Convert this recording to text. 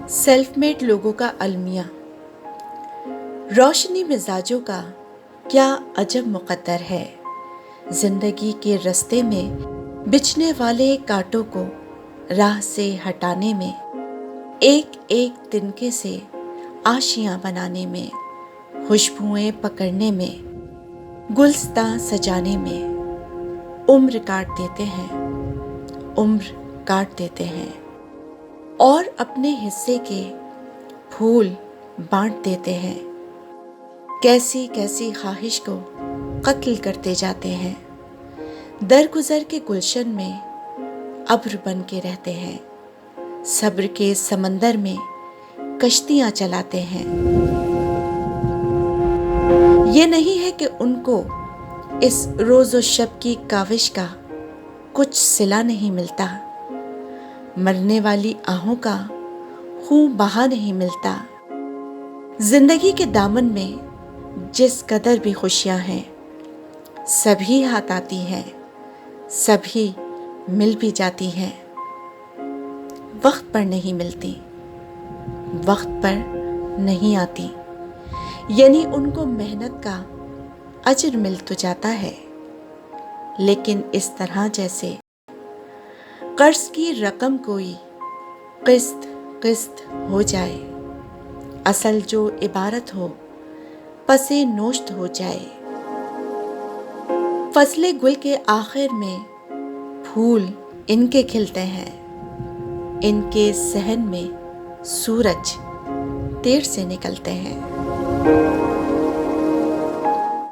Self made लोगों का अलमिया। रोशनी मिजाजों का क्या अजब मुकद्दर है। जिंदगी के रास्ते में बिछने वाले कांटों को राह से हटाने में, एक एक तिनके से आशियां बनाने में, खुशबुएं पकड़ने में, गुलस्तां सजाने में उम्र काट देते हैं और अपने हिस्से के फूल बांट देते हैं। कैसी कैसी ख्वाहिश को कत्ल करते जाते हैं। दरगुजर के गुलशन में अब्र बन के रहते हैं। सब्र के समंदर में कश्तियां चलाते हैं। ये नहीं है कि उनको इस रोज़ो शब की काविश का कुछ सिला नहीं मिलता। मरने वाली आहों का खून बहा नहीं मिलता। जिंदगी के दामन में जिस कदर भी खुशियां हैं, सभी हाथ आती हैं, सभी मिल भी जाती हैं, वक्त पर नहीं मिलती, वक्त पर नहीं आती। यानी उनको मेहनत का अजर मिल तो जाता है, लेकिन इस तरह जैसे कर्ज की रकम कोई किस्त किस्त हो जाए, असल जो इबारत हो पसे नोश्त हो जाए। फसले गुल के आखिर में फूल इनके खिलते हैं, इनके सहन में सूरज देर से निकलते हैं।